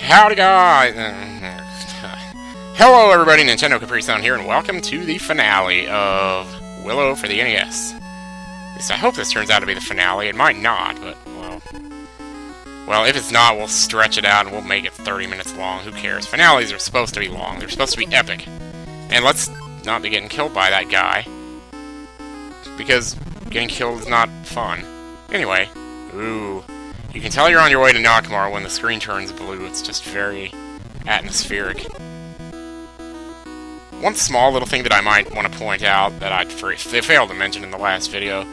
Howdy guys! Hello everybody, Nintendo Capri Sun here, and welcome to the finale of Willow for the NES. At least I hope this turns out to be the finale. It might not, but, well, if it's not, we'll stretch it out and we'll make it 30 minutes long. Who cares? Finales are supposed to be long. They're supposed to be epic. And let's not be getting killed by that guy, because getting killed is not fun. Anyway, ooh. You can tell you're on your way to Nockmar when the screen turns blue. It's just very atmospheric. One small little thing that I might want to point out that I failed to mention in the last video.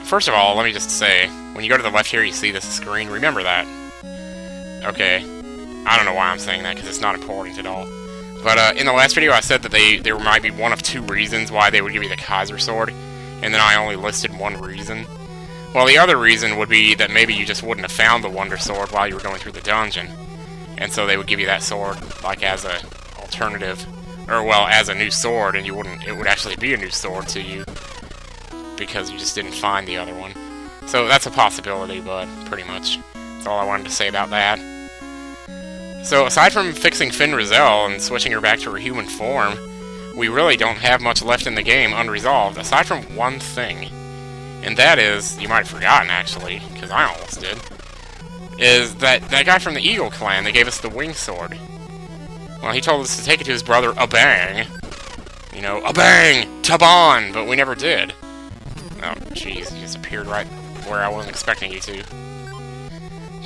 First of all, let me just say, when you go to the left here, you see this screen. Remember that. Okay. I don't know why I'm saying that, because it's not important at all. But in the last video, I said that there might be one of two reasons why they would give you the Kaiser Sword, and then I only listed one reason. Well, the other reason would be that maybe you just wouldn't have found the Wonder Sword while you were going through the dungeon. And so they would give you that sword, like, as a alternative, or, well, as a new sword, and it would actually be a new sword to you, because you just didn't find the other one. So that's a possibility, but pretty much that's all I wanted to say about that. So, aside from fixing Rahzel and switching her back to her human form, we really don't have much left in the game unresolved, aside from one thing. And that is, you might have forgotten actually, because I almost did, is that guy from the Eagle clan that gave us the wing sword. Well, he told us to take it to his brother, Abang. You know, Abang! Taban! But we never did. Oh, jeez, you just appeared right where I wasn't expecting you to.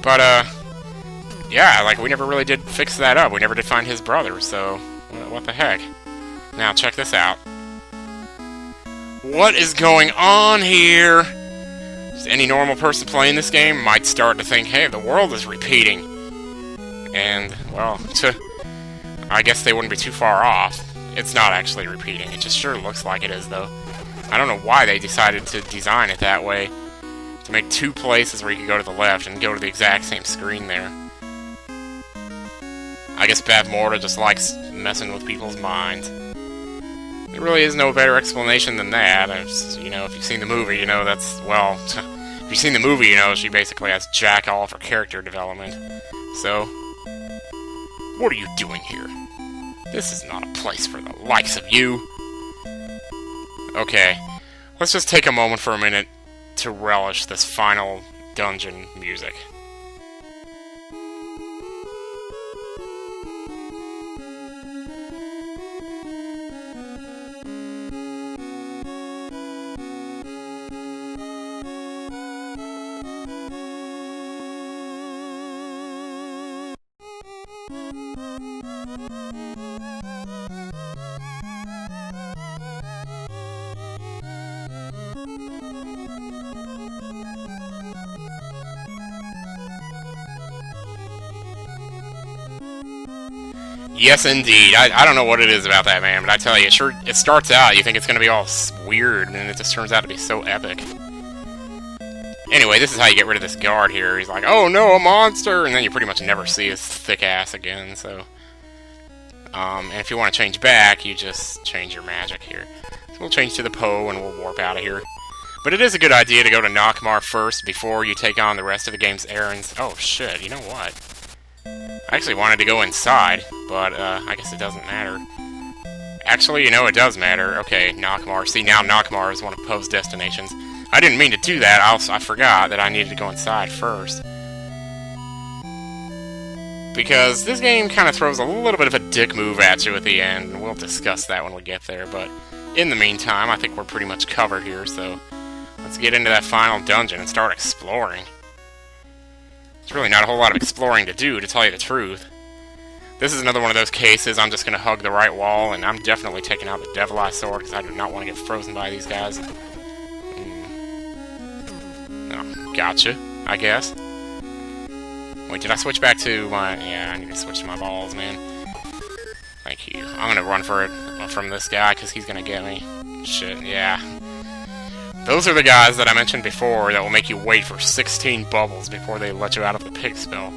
But, yeah, like, we never really did fix that up. We never did find his brother, so, what the heck? Now, check this out. What is going on here? Just any normal person playing this game might start to think, hey, the world is repeating. And, well, I guess they wouldn't be too far off. It's not actually repeating. It just sure looks like it is, though. I don't know why they decided to design it that way. To make two places where you could go to the left and go to the exact same screen there. I guess Beth Morta just likes messing with people's minds. There really is no better explanation than that. You know, if you've seen the movie, you know that's, well, if you've seen the movie, you know she basically has jack all for character development. So, what are you doing here? This is not a place for the likes of you. Okay, let's just take a moment for a minute to relish this final dungeon music. Yes, indeed. I don't know what it is about that, man, but I tell you, it starts out, you think it's going to be all weird, and it just turns out to be so epic. Anyway, this is how you get rid of this guard here. He's like, oh no, a monster! And then you pretty much never see his thick ass again, so... and if you want to change back, you just change your magic here. So we'll change to the Poe, and we'll warp out of here. But it is a good idea to go to Nockmar first, before you take on the rest of the game's errands. Oh shit, you know what? I actually wanted to go inside, but, I guess it doesn't matter. Actually, you know, it does matter. Okay, Nockmar. See, now Nockmar is one of Poe's destinations. I didn't mean to do that. I forgot that I needed to go inside first. Because this game kind of throws a little bit of a dick move at you at the end, and we'll discuss that when we get there, but in the meantime, I think we're pretty much covered here, so let's get into that final dungeon and start exploring. There's really not a whole lot of exploring to do, to tell you the truth. This is another one of those cases, I'm just going to hug the right wall, and I'm definitely taking out the Devil Eye Sword, because I do not want to get frozen by these guys. Oh, gotcha, I guess. Wait, did I switch back to my... Yeah, I need to switch to my balls, man. Thank you. I'm going to run for it from this guy, because he's going to get me. Shit, yeah. Those are the guys that I mentioned before that will make you wait for 16 bubbles before they let you out of the pig spell.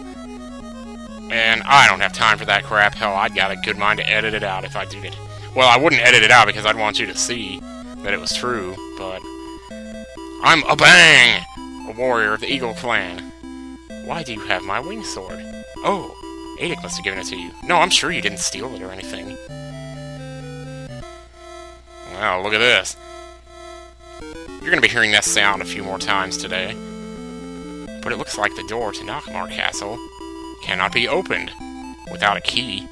And I don't have time for that crap. Hell, I'd got a good mind to edit it out if I did it. Well, I wouldn't edit it out because I'd want you to see that it was true, but... I'm Abang! A warrior of the Eagle clan. Why do you have my wing sword? Oh, Adic must have given it to you. No, I'm sure you didn't steal it or anything. Wow, look at this. You're going to be hearing that sound a few more times today. But it looks like the door to Nockmar Castle cannot be opened without a key.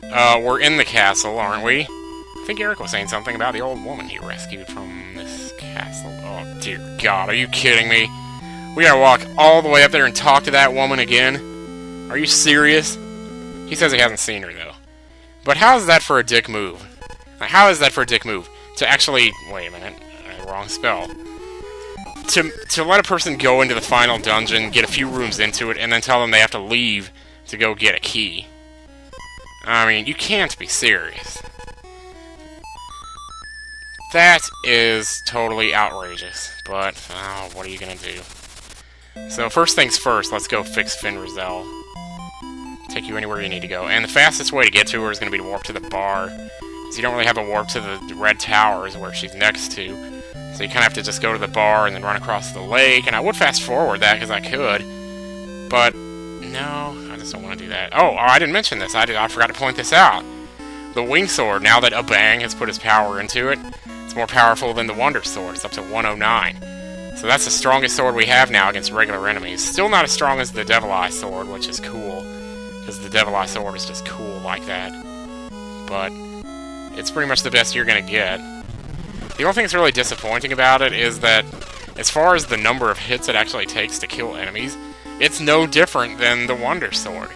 We're in the castle, aren't we? I think Eric was saying something about the old woman he rescued from this castle. Oh, dear God, are you kidding me? We gotta walk all the way up there and talk to that woman again? Are you serious? He says he hasn't seen her, though. But how is that for a dick move? How is that for a dick move? To actually... Wait a minute. Wrong spell. To let a person go into the final dungeon, get a few rooms into it, and then tell them they have to leave to go get a key. I mean, you can't be serious. That is totally outrageous, but, oh, what are you gonna do? So, first things first, let's go fix Rahzel. Take you anywhere you need to go. And the fastest way to get to her is gonna be to warp to the bar. So you don't really have to warp to the Red Towers where she's next to. So you kind of have to just go to the bar and then run across the lake. And I would fast forward that because I could. But, no, I just don't want to do that. Oh, I didn't mention this. I forgot to point this out. The Wing Sword, now that Abang has put his power into it, it's more powerful than the Wonder Sword. It's up to 109. So that's the strongest sword we have now against regular enemies. Still not as strong as the Devil Eye Sword, which is cool. Because the Devil Eye Sword is just cool like that. But it's pretty much the best you're going to get. The only thing that's really disappointing about it is that, as far as the number of hits it actually takes to kill enemies, it's no different than the Wonder Sword.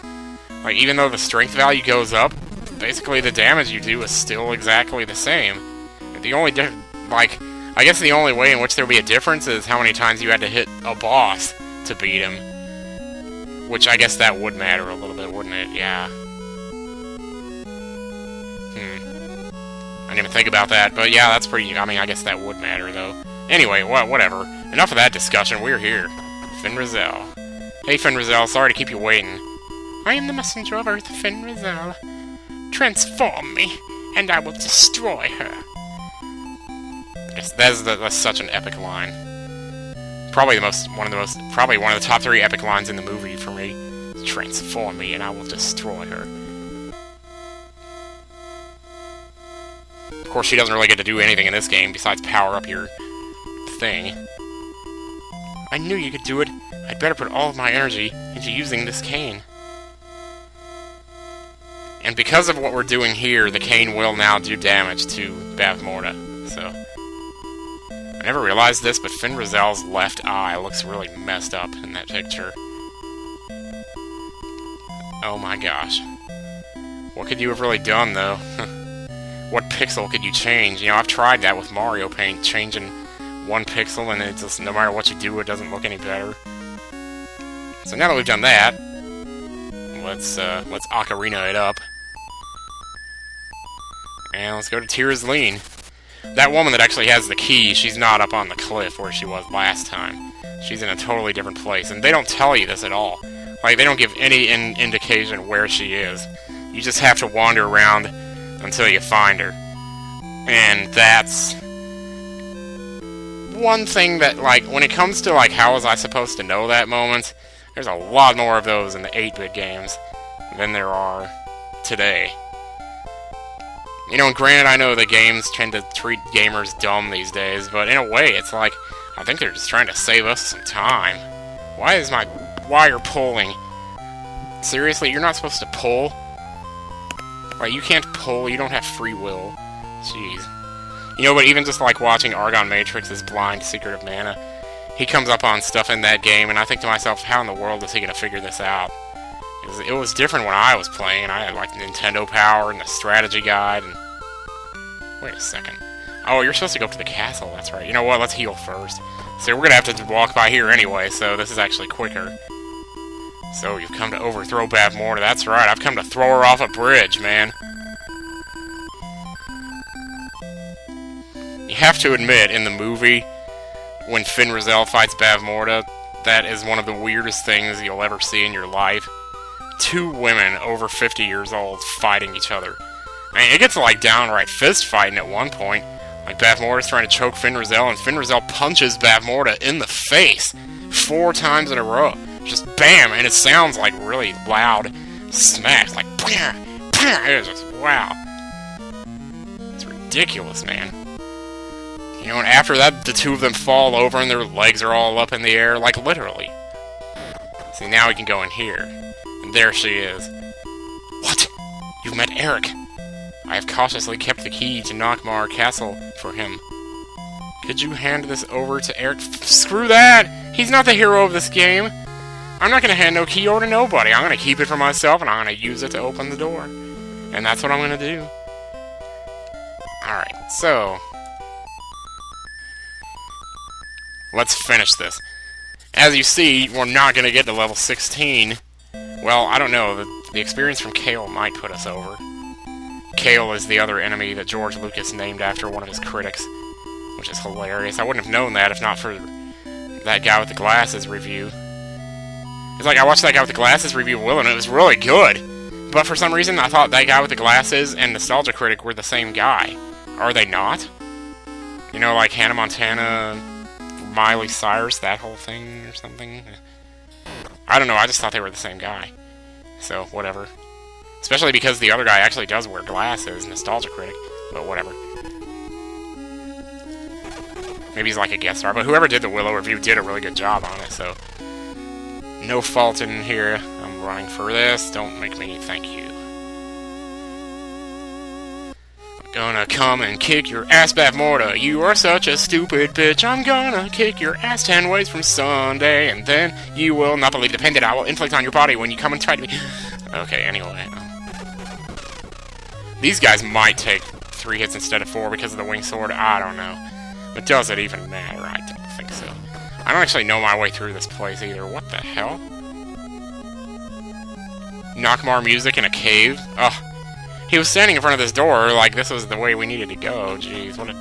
Like, even though the strength value goes up, basically the damage you do is still exactly the same. The only I guess the only way in which there would be a difference is how many times you had to hit a boss to beat him. Which I guess that would matter a little bit, wouldn't it? Yeah. I didn't even think about that, but yeah, that's pretty... I mean, I guess that would matter, though. Anyway, whatever. Enough of that discussion, we're here. Rahzel. Hey, Rahzel, sorry to keep you waiting. I am the messenger of Earth, Rahzel. Transform me, and I will destroy her. That's such an epic line. Probably one of the top 3 epic lines in the movie for me. Transform me, and I will destroy her. Of course, she doesn't really get to do anything in this game besides power up your thing. I knew you could do it. I'd better put all of my energy into using this cane. And because of what we're doing here, the cane will now do damage to Bavmorda. So, I never realized this, but Rahzel's left eye looks really messed up in that picture. Oh my gosh. What could you have really done, though? What pixel could you change? You know, I've tried that with Mario Paint, changing one pixel, and it just, no matter what you do, it doesn't look any better. So now that we've done that, let's Ocarina it up. And let's go to Tirzleen. That woman that actually has the key, she's not up on the cliff where she was last time. She's in a totally different place, and they don't tell you this at all. Like, they don't give any indication where she is. You just have to wander around until you find her. And that's one thing that, like, when it comes to, like, how was I supposed to know that moment, there's a lot more of those in the 8-bit games than there are today. You know, and granted, I know the games tend to treat gamers dumb these days, but in a way, it's like, I think they're just trying to save us some time. Why is my wire pulling? Seriously, you're not supposed to pull? Like, you can't pull, you don't have free will. Jeez. You know, but even just like watching Argon Matrix's Blind Secret of Mana, he comes up on stuff in that game, and I think to myself, how in the world is he going to figure this out? It was different when I was playing, and I had, like, Nintendo Power and the strategy guide, and... Wait a second. Oh, you're supposed to go up to the castle, that's right. You know what, let's heal first. So we're gonna have to walk by here anyway, so this is actually quicker. So, you've come to overthrow Bavmorda, that's right, I've come to throw her off a bridge, man. You have to admit, in the movie, when Rahzel fights Bavmorda, that is one of the weirdest things you'll ever see in your life. 2 women over 50 years old fighting each other. I mean, it gets like downright fist fighting at one point. Like Bavmorda's trying to choke Rahzel, and Rahzel punches Bavmorda in the face 4 times in a row. Just BAM! And it sounds like really loud smacks, like it's just, wow. It's ridiculous, man. You know, and after that, the two of them fall over and their legs are all up in the air, like literally. See, now we can go in here. And there she is. What? You've met Eric. I have cautiously kept the key to Nockmaar Castle for him. Could you hand this over to Eric? Screw that! He's not the hero of this game. I'm not gonna hand no key over to nobody. I'm gonna keep it for myself and I'm gonna use it to open the door. And that's what I'm gonna do. Alright, so... let's finish this. As you see, we're not gonna get to level 16. Well, I don't know. The experience from Kale might put us over. Kale is the other enemy that George Lucas named after one of his critics, which is hilarious. I wouldn't have known that if not for that guy with the glasses review. It's like, I watched that guy with the glasses review Willow, and it was really good. But for some reason, I thought that guy with the glasses and Nostalgia Critic were the same guy. Are they not? You know, like Hannah Montana, Miley Cyrus, that whole thing or something? I don't know, I just thought they were the same guy. So, whatever. Especially because the other guy actually does wear glasses, Nostalgia Critic, but whatever. Maybe he's like a guest star, but whoever did the Willow review did a really good job on it, so... no fault in here. I'm running for this. Don't make me thank you. I'm gonna come and kick your ass, Bavmorda. You are such a stupid bitch. I'm gonna kick your ass 10 ways from Sunday, and then you will not believe the pain that I will inflict on your body when you come and try to me. Okay, anyway. These guys might take 3 hits instead of 4 because of the winged sword. I don't know. But does it even matter? I don't think so. I don't actually know my way through this place either. What the hell? Nockmaar music in a cave? Ugh. He was standing in front of this door like this was the way we needed to go. Jeez, what a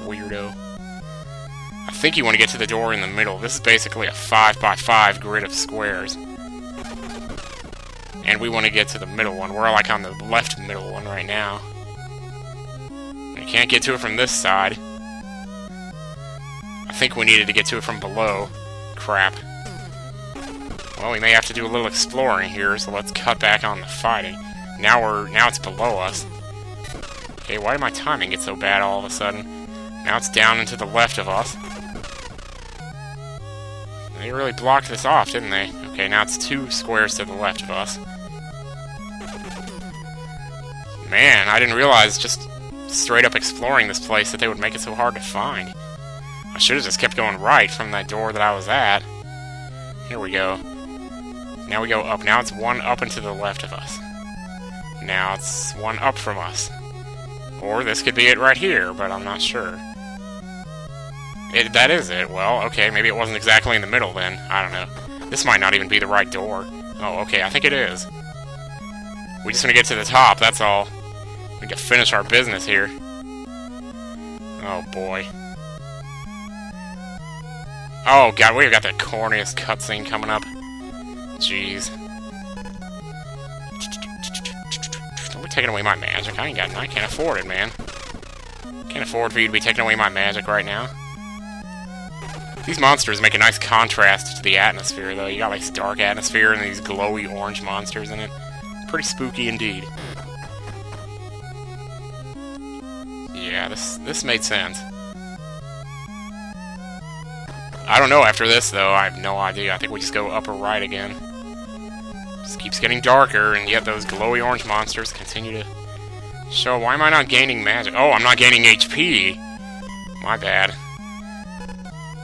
weirdo. I think you want to get to the door in the middle. This is basically a 5x5 grid of squares. And we want to get to the middle one. We're like on the left middle one right now. We can't get to it from this side. I think we needed to get to it from below. Crap. Well, we may have to do a little exploring here, so let's cut back on the fighting. Now it's below us. Okay, why did my timing get so bad all of a sudden? Now it's down and to the left of us. They really blocked this off, didn't they? Okay, now it's 2 squares to the left of us. Man, I didn't realize just straight up exploring this place that they would make it so hard to find. I should have just kept going right from that door that I was at. Here we go. Now we go up. Now it's 1 up and to the left of us. Now it's 1 up from us. Or this could be it right here, but I'm not sure. That is it. Well, okay, maybe it wasn't exactly in the middle then. I don't know. This might not even be the right door. Oh, okay, I think it is. We just want to get to the top, that's all. We can finish our business here. Oh, boy. Oh, God, we've got the corniest cutscene coming up. Jeez. Don't be taking away my magic. I can't afford it, man. Can't afford for you to be taking away my magic right now. These monsters make a nice contrast to the atmosphere, though. You got, like, this dark atmosphere and these glowy orange monsters in it. Pretty spooky indeed. Yeah, this made sense. I don't know after this, though. I have no idea. I think we just go up or right again. Just keeps getting darker, and yet those glowy orange monsters continue to show. Why am I not gaining magic? Oh, I'm not gaining HP. My bad.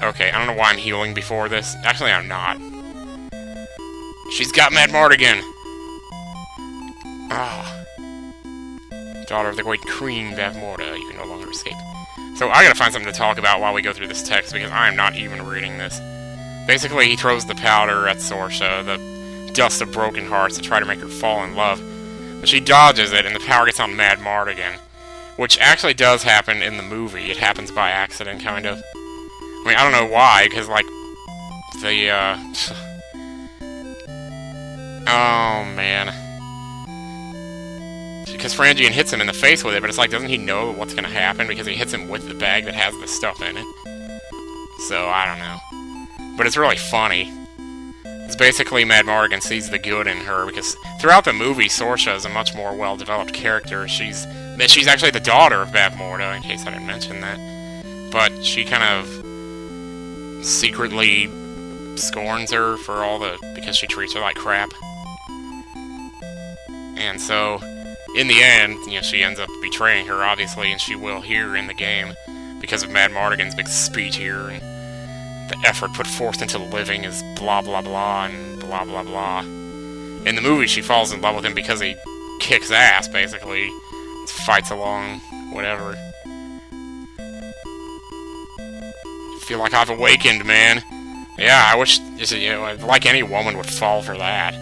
Okay, I don't know why I'm healing before this. Actually, I'm not. She's got Mad Mardigan! Ah. Daughter of the Great Queen, Bavmorda, you can no longer escape. So I gotta find something to talk about while we go through this text, because I am not even reading this. Basically, he throws the powder at Sorsha, the dust of broken hearts, to try to make her fall in love. But she dodges it, and the power gets on Mad Mardigan. Which actually does happen in the movie. It happens by accident, kind of. I mean, I don't know why, because, like, the, oh, man. Because Frangian hits him in the face with it, but it's like, doesn't he know what's gonna happen? Because he hits him with the bag that has the stuff in it. So, I don't know. But it's really funny. It's basically Mad Morgan sees the good in her, because throughout the movie, Sorsha is a much more well-developed character. She's actually the daughter of Bab Morda, in case I didn't mention that. But she kind of secretly scorns her for because she treats her like crap. And so, in the end, you know, she ends up betraying her, obviously, and she will here in the game, because of Mad Mardigan's big speech here, and the effort put forth into living is blah blah blah and blah blah blah. In the movie, she falls in love with him because he kicks ass, basically. Fights along, whatever. I feel like I've awakened, man. Yeah, I wish, you know, like any woman would fall for that.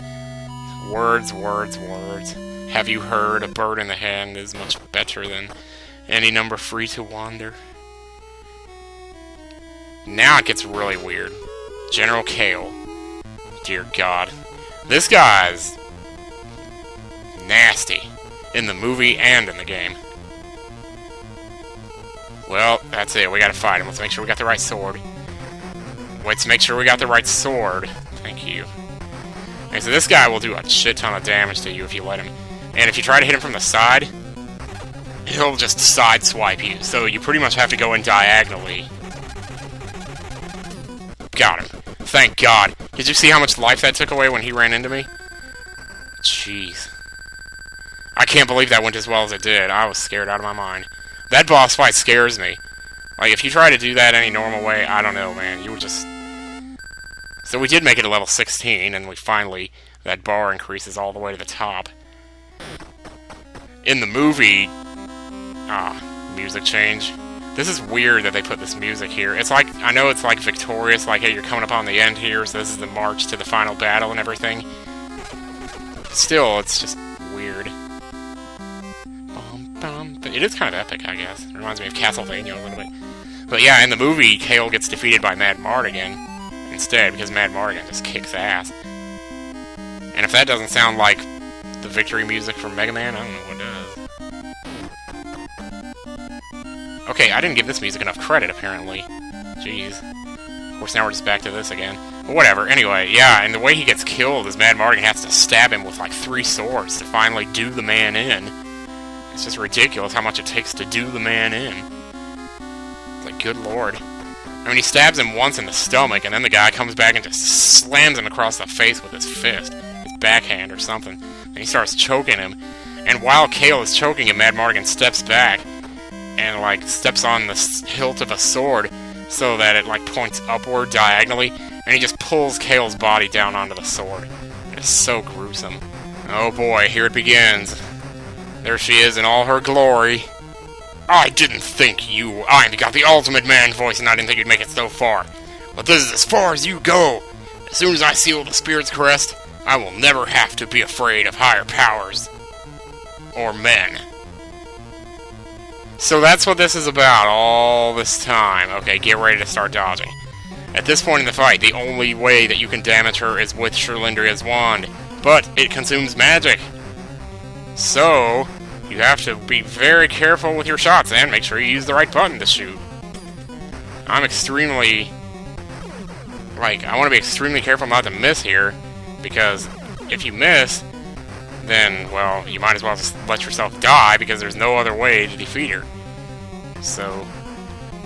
Words, words, words. Have you heard? A bird in the hand is much better than any number free to wander. Now it gets really weird. General Kale. Dear God. This guy's nasty. In the movie and in the game. Well, that's it. We gotta fight him. Let's make sure we got the right sword. Let's make sure we got the right sword. Thank you. Okay, so this guy will do a shit ton of damage to you if you let him. And if you try to hit him from the side, he'll just sideswipe you. So you pretty much have to go in diagonally. Got him. Thank God. Did you see how much life that took away when he ran into me? Jeez. I can't believe that went as well as it did. I was scared out of my mind. That boss fight scares me. Like, if you try to do that any normal way, I don't know, man. You would just... So we did make it to level 16, and we finally... That bar increases all the way to the top. In the movie... music change. This is weird that they put this music here. It's like... I know it's like victorious, like, hey, you're coming up on the end here, so this is the march to the final battle and everything. Still, it's just weird. But it is kind of epic, I guess. It reminds me of Castlevania a little bit. But yeah, in the movie, Kale gets defeated by Mad Mardigan instead, because Mad Mardigan just kicks ass. And if that doesn't sound like the victory music from Mega Man, I don't know what does. Okay, I didn't give this music enough credit, apparently. Jeez. Of course, now we're just back to this again. But whatever, anyway, yeah, and the way he gets killed is Mad Mardigan has to stab him with like 3 swords to finally do the man in. It's just ridiculous how much it takes to do the man in. It's like, good lord. I mean, he stabs him once in the stomach, and then the guy comes back and just slams him across the face with his fist. His backhand or something. And he starts choking him. And while Kale is choking him, Mad Mardigan steps back and, like, steps on the hilt of a sword so that it, like, points upward diagonally, and he just pulls Kale's body down onto the sword. It's so gruesome. Oh boy, here it begins. There she is in all her glory. I didn't think you... I got the ultimate man voice, and I didn't think you'd make it so far. But this is as far as you go. As soon as I seal the Spirit's crest, I will never have to be afraid of higher powers. Or men. So that's what this is about all this time. Okay, get ready to start dodging. At this point in the fight, the only way that you can damage her is with Sherlindria's wand. But it consumes magic. So, you have to be very careful with your shots and make sure you use the right button to shoot. I'm extremely... Like, I want to be extremely careful not to miss here, because if you miss, then, well, you might as well just let yourself die, because there's no other way to defeat her. So,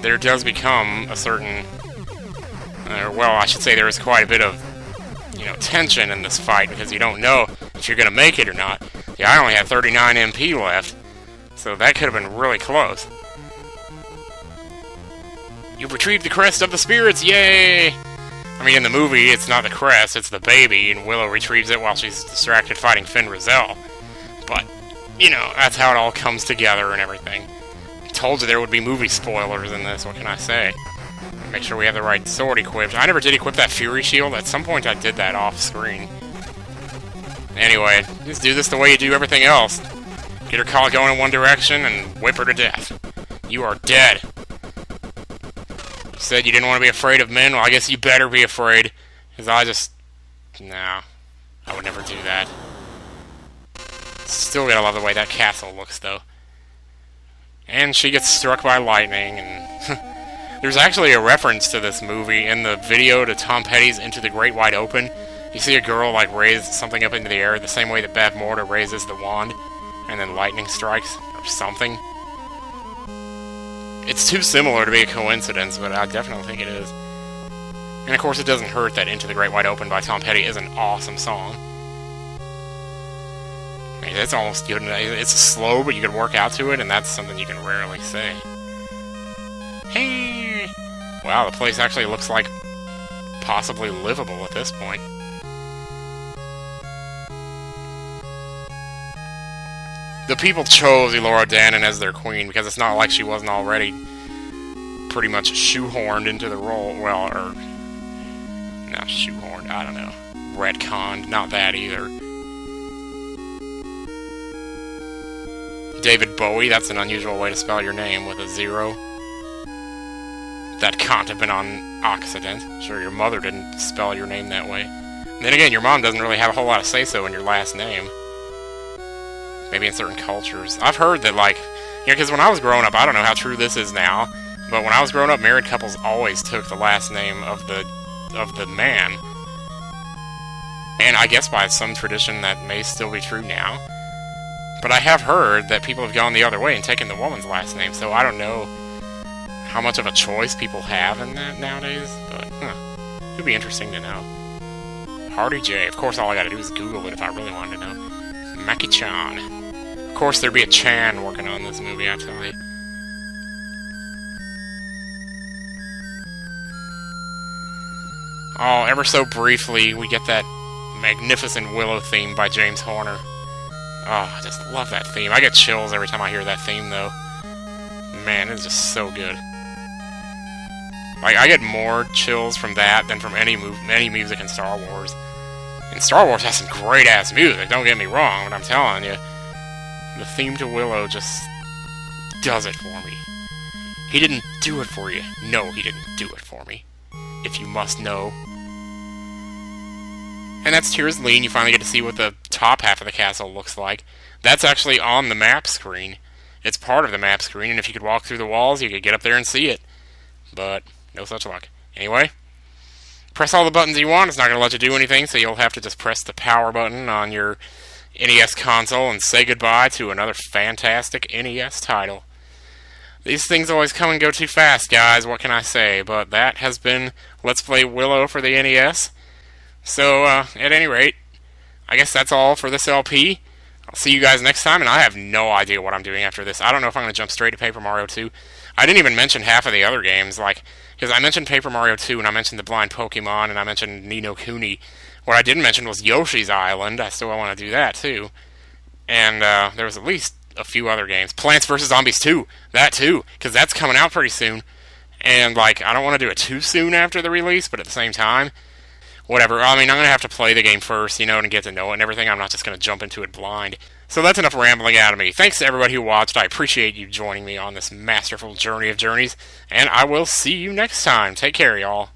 there does become a certain... well, I should say there is quite a bit of, you know, tension in this fight, because you don't know if you're going to make it or not. Yeah, I only had 39 MP left, so that could have been really close. You've retrieved the crest of the spirits, yay! I mean, in the movie, it's not the crest, it's the baby, and Willow retrieves it while she's distracted fighting Rahzel. But, you know, that's how it all comes together and everything. I told you there would be movie spoilers in this, what can I say? Make sure we have the right sword equipped. I never did equip that Fury Shield. At some point I did that off-screen. Anyway, just do this the way you do everything else. Get her collar going in one direction and whip her to death. You are dead. You said you didn't want to be afraid of men? Well, I guess you better be afraid. Because I just... No. I would never do that. Still gotta love the way that castle looks, though. And she gets struck by lightning, and... There's actually a reference to this movie in the video to Tom Petty's Into the Great Wide Open. You see a girl, like, raise something up into the air the same way that Bev Morta raises the wand, and then lightning strikes, or something. It's too similar to be a coincidence, but I definitely think it is. And of course it doesn't hurt that Into the Great Wide Open by Tom Petty is an awesome song. I mean, it's almost good. It's slow, but you can work out to it, and that's something you can rarely say. Hey! Wow, the place actually looks like possibly livable at this point. The people chose Elora Danan as their queen because it's not like she wasn't already pretty much shoehorned into the role. Well, or... not shoehorned, I don't know. Retconned, not that either. David Bowie, that's an unusual way to spell your name with a 0. That can't have been on accident. Sure, your mother didn't spell your name that way. And then again, your mom doesn't really have a whole lot of say-so in your last name. Maybe in certain cultures. I've heard that, like, you know, because when I was growing up, I don't know how true this is now, but when I was growing up, married couples always took the last name of the man. And I guess by some tradition that may still be true now. But I have heard that people have gone the other way and taken the woman's last name, so I don't know how much of a choice people have in that nowadays, but, it'd be interesting to know. Hardy J. Of course, all I gotta do is Google it if I really wanted to know. Maki-chan. Of course, there'd be a Chan working on this movie, I tell you. Oh, ever so briefly, we get that magnificent Willow theme by James Horner. Oh, I just love that theme. I get chills every time I hear that theme, though. Man, it's just so good. Like, I get more chills from that than from any music in Star Wars. And Star Wars has some great-ass music, don't get me wrong, but I'm telling you, the theme to Willow just does it for me. He didn't do it for you. No, he didn't do it for me. If you must know. And that's Tears Lean. You finally get to see what the top half of the castle looks like. That's actually on the map screen. It's part of the map screen, and if you could walk through the walls, you could get up there and see it. But no such luck. Anyway, press all the buttons you want. It's not going to let you do anything, so you'll have to just press the power button on your NES console and say goodbye to another fantastic NES title. These things always come and go too fast, guys, what can I say? But that has been Let's Play Willow for the NES. So, at any rate, I guess that's all for this LP. I'll see you guys next time, and I have no idea what I'm doing after this. I don't know if I'm going to jump straight to Paper Mario 2. I didn't even mention half of the other games, like, because I mentioned Paper Mario 2, and I mentioned the Blind Pokemon, and I mentioned Ni no Kuni. What I didn't mention was Yoshi's Island. I still want to do that, too. And, there was at least a few other games. Plants vs. Zombies 2. That, too, because that's coming out pretty soon. And, like, I don't want to do it too soon after the release, but at the same time, whatever. I mean, I'm going to have to play the game first, you know, and get to know it and everything. I'm not just going to jump into it blind. So that's enough rambling out of me. Thanks to everybody who watched. I appreciate you joining me on this masterful journey of journeys. And I will see you next time. Take care, y'all.